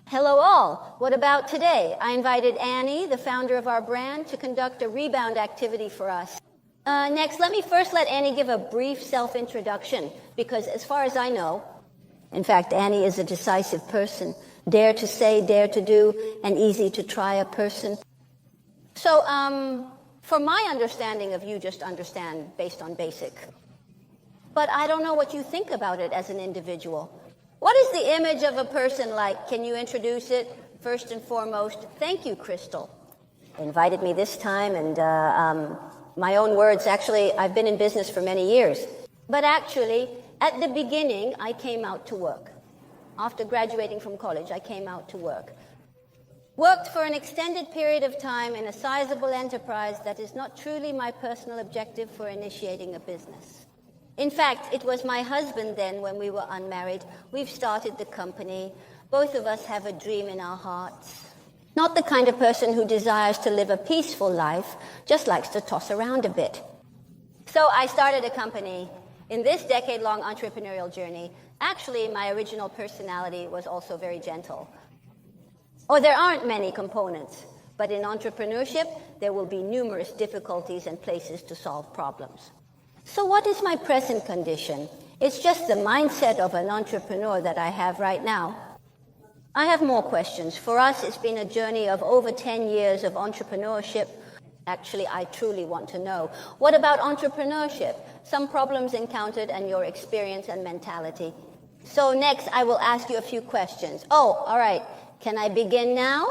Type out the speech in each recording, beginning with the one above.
Hello all. What about today? I invited Annie, the founder of our brand, to conduct a rebound activity for us. Next, let me first let Annie give a brief self-introduction, because as far as I know, in fact, Annie is a decisive person, dare to say, dare to do, and easy to try a person. So, for my understanding of you, just understand based on basic. But I don't know what you think about it as an individual. What is the image of a person like? Can you introduce it? First and foremost, thank you, Crystal. Invited me this time, and my own words, actually, I've been in business for many years. But actually, at the beginning, I came out to work. After graduating from college, I came out to work. Worked for an extended period of time in a sizable enterprise that is not truly my personal objective for initiating a business. In fact, it was my husband then, when we were unmarried. We've started the company. Both of us have a dream in our hearts. Not the kind of person who desires to live a peaceful life, just likes to toss around a bit. So I started a company. In this decade-long entrepreneurial journey, actually, my original personality was also very gentle. There aren't many components, but in entrepreneurship, there will be numerous difficulties and places to solve problems. So what is my present condition? It's just the mindset of an entrepreneur that I have right now. I have more questions. For us, it's been a journey of over 10 years of entrepreneurship. Actually, I truly want to know. What about entrepreneurship? Some problems encountered and your experience and mentality. So next, I will ask you a few questions. All right. Can I begin now?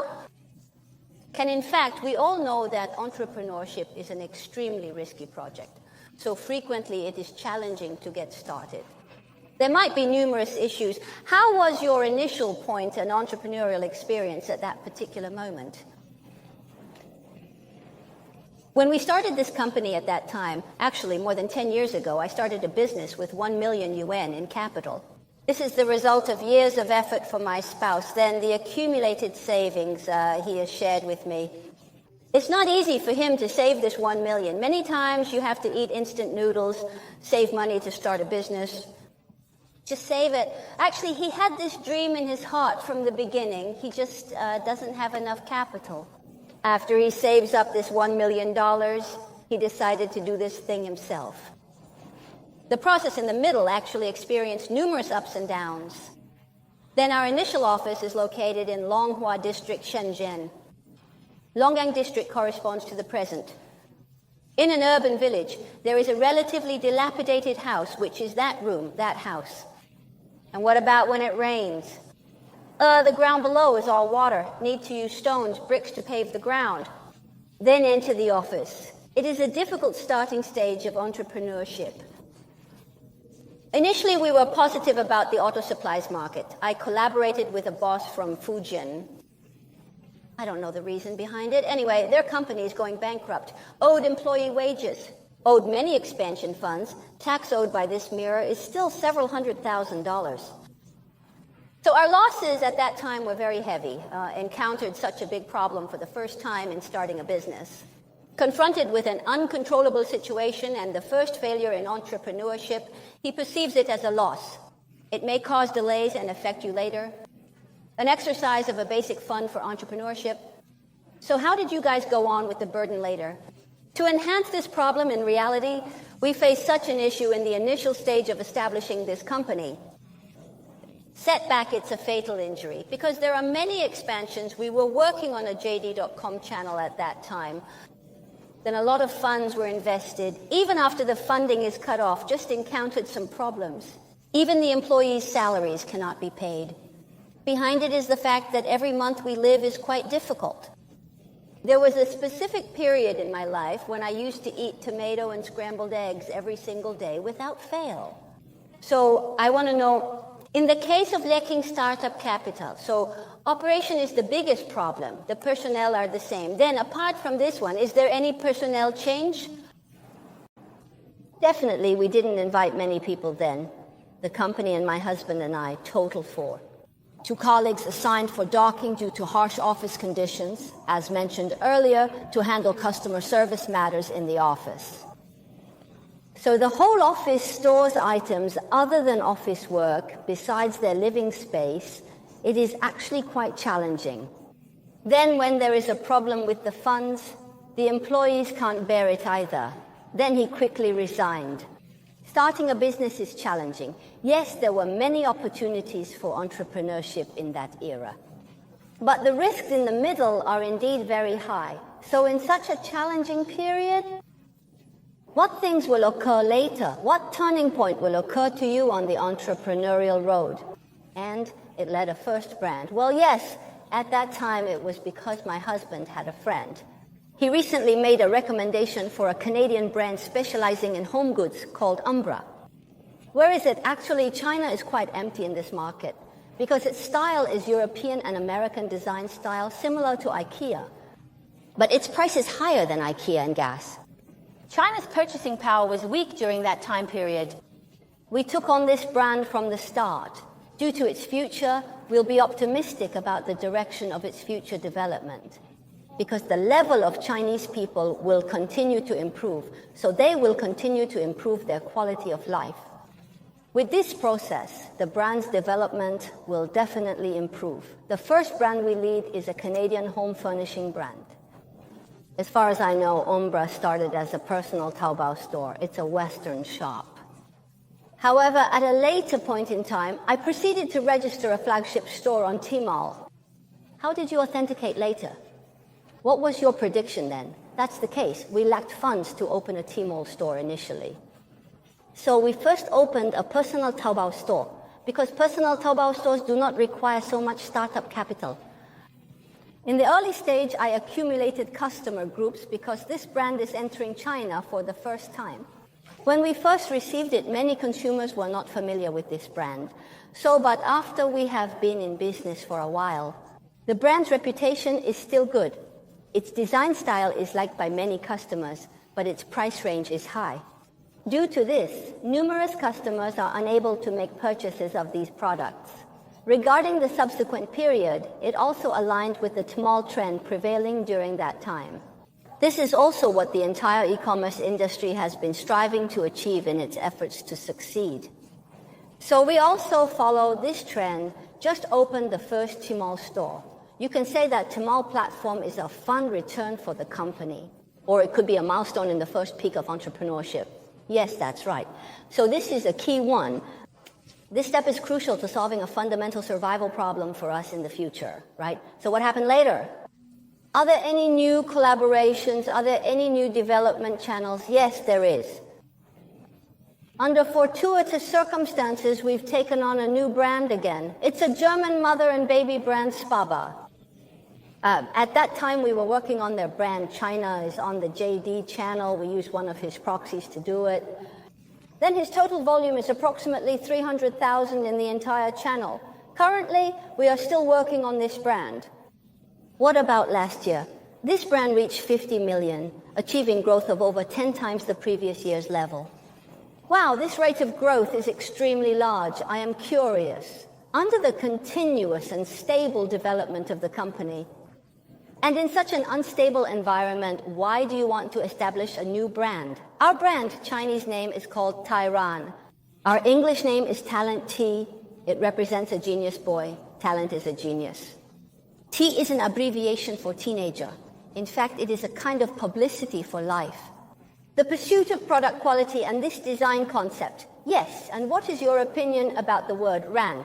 In fact, we all know that entrepreneurship is an extremely risky project. So frequently, it is challenging to get started. There might be numerous issues. How was your initial point and entrepreneurial experience at that particular moment? When we started this company at that time, actually more than 10 years ago, I started a business with 1 million yuan in capital. This is the result of years of effort from my spouse, then the accumulated savings he has shared with me. It's not easy for him to save this 1 million. Many times you have to eat instant noodles, save money to start a business. Just save it. Actually, he had this dream in his heart from the beginning. He just doesn't have enough capital. After he saves up this $1 million, he decided to do this thing himself. The process in the middle actually experienced numerous ups and downs. Then our initial office is located in Longhua District, Shenzhen. Longgang District corresponds to the present. In an urban village, there is a relatively dilapidated house, which is that room, that house. And what about when it rains? The ground below is all water. Need to use stones, bricks to pave the ground. Then enter the office. It is a difficult starting stage of entrepreneurship. Initially, we were positive about the auto supplies market. I collaborated with a boss from Fujian. I don't know the reason behind it. Anyway, their company is going bankrupt. Owed employee wages. Owed many expansion funds. Tax owed by this mirror is still several $100,000. So our losses at that time were very heavy. Encountered such a big problem for the first time in starting a business. Confronted with an uncontrollable situation and the first failure in entrepreneurship, he perceives it as a loss. It may cause delays and affect you later. An exercise of a basic fund for entrepreneurship. So how did you guys go on with the burden later? To enhance this problem in reality, we faced such an issue in the initial stage of establishing this company. Setback, it's a fatal injury, because there are many expansions. We were working on a JD.com channel at that time. Then a lot of funds were invested. Even after the funding is cut off, just encountered some problems. Even the employees' salaries cannot be paid. Behind it is the fact that every month we live is quite difficult. There was a specific period in my life when I used to eat tomato and scrambled eggs every single day without fail. So I want to know, in the case of lacking startup capital, so operation is the biggest problem. The personnel are the same. Then apart from this one, is there any personnel change? Definitely, we didn't invite many people then. The company and my husband and I, total 4. 2 colleagues assigned for docking due to harsh office conditions, as mentioned earlier, to handle customer service matters in the office. So the whole office stores items other than office work, besides their living space, it is actually quite challenging. Then when there is a problem with the funds, the employees can't bear it either. Then he quickly resigned. Starting a business is challenging. Yes, there were many opportunities for entrepreneurship in that era. But the risks in the middle are indeed very high. So in such a challenging period, what things will occur later? What turning point will occur to you on the entrepreneurial road? And it led a first brand. Well, yes, at that time it was because my husband had a friend. He recently made a recommendation for a Canadian brand specializing in home goods called Umbra. Where is it? Actually, China is quite empty in this market because its style is European and American design style, similar to IKEA. But its price is higher than IKEA and gas. China's purchasing power was weak during that time period. We took on this brand from the start. Due to its future, we'll be optimistic about the direction of its future development, because the level of Chinese people will continue to improve, so they will continue to improve their quality of life. With this process, the brand's development will definitely improve. The first brand we lead is a Canadian home furnishing brand. As far as I know, Umbra started as a personal Taobao store. It's a Western shop. However, at a later point in time, I proceeded to register a flagship store on Tmall. How did you authenticate later? What was your prediction then? That's the case. We lacked funds to open a Tmall store initially. So we first opened a personal Taobao store, because personal Taobao stores do not require so much startup capital. In the early stage, I accumulated customer groups because this brand is entering China for the first time. When we first received it, many consumers were not familiar with this brand. But after we have been in business for a while, the brand's reputation is still good. Its design style is liked by many customers, but its price range is high. Due to this, numerous customers are unable to make purchases of these products. Regarding the subsequent period, it also aligned with the Tmall trend prevailing during that time. This is also what the entire e-commerce industry has been striving to achieve in its efforts to succeed. So we also follow this trend, just opened the first Tmall store. You can say that Tmall platform is a fun return for the company, or it could be a milestone in the first peak of entrepreneurship. Yes, that's right. So this is a key one. This step is crucial to solving a fundamental survival problem for us in the future, right? So what happened later? Are there any new collaborations? Are there any new development channels? Yes, there is. Under fortuitous circumstances, we've taken on a new brand again. It's a German mother and baby brand, Spaba. At that time, we were working on their brand. China is on the JD channel. We used one of his proxies to do it. Then his total volume is approximately 300,000 in the entire channel. Currently, we are still working on this brand. What about last year? This brand reached 50 million, achieving growth of over 10 times the previous year's level. Wow, this rate of growth is extremely large. I am curious. Under the continuous and stable development of the company, and in such an unstable environment, why do you want to establish a new brand? Our brand, Chinese name, is called Tyran. Our English name is Telenteen. It represents a genius boy. Talent is a genius. T is an abbreviation for teenager. In fact, it is a kind of publicity for life. The pursuit of product quality and this design concept. Yes, and what is your opinion about the word ran?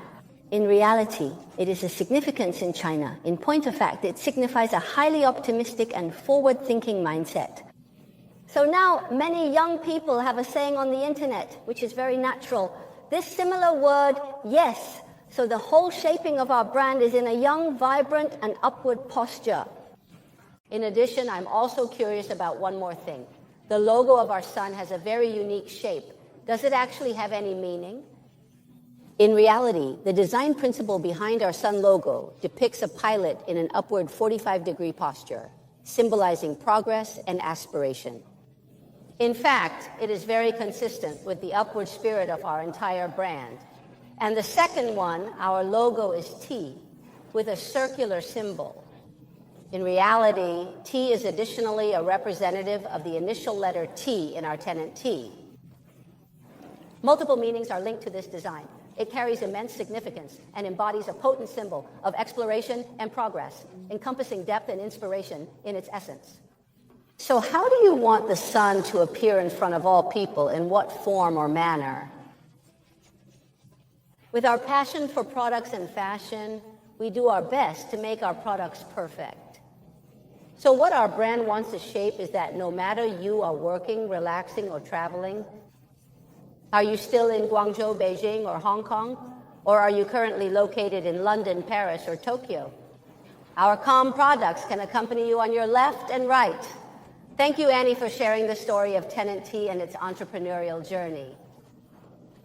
In reality, it is a significance in China. In point of fact, it signifies a highly optimistic and forward-thinking mindset. So now, many young people have a saying on the internet, which is very natural. This similar word, yes. So the whole shaping of our brand is in a young, vibrant, and upward posture. In addition, I'm also curious about one more thing. The logo of our sun has a very unique shape. Does it actually have any meaning? In reality, the design principle behind our sun logo depicts a pilot in an upward 45-degree posture, symbolizing progress and aspiration. In fact, it is very consistent with the upward spirit of our entire brand. And the second one, our logo is T, with a circular symbol. In reality, T is additionally a representative of the initial letter T in our tenant T. Multiple meanings are linked to this design. It carries immense significance and embodies a potent symbol of exploration and progress, encompassing depth and inspiration in its essence. So how do you want the sun to appear in front of all people? In what form or manner? With our passion for products and fashion, we do our best to make our products perfect. So what our brand wants to shape is that no matter you are working, relaxing, or traveling, are you still in Guangzhou, Beijing, or Hong Kong? Or are you currently located in London, Paris, or Tokyo? Our calm products can accompany you on your left and right. Thank you, Annie, for sharing the story of Telenteen and its entrepreneurial journey.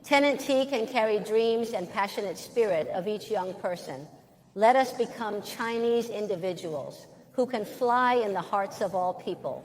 Telenteen can carry dreams and passionate spirit of each young person. Let us become Chinese individuals who can fly in the hearts of all people.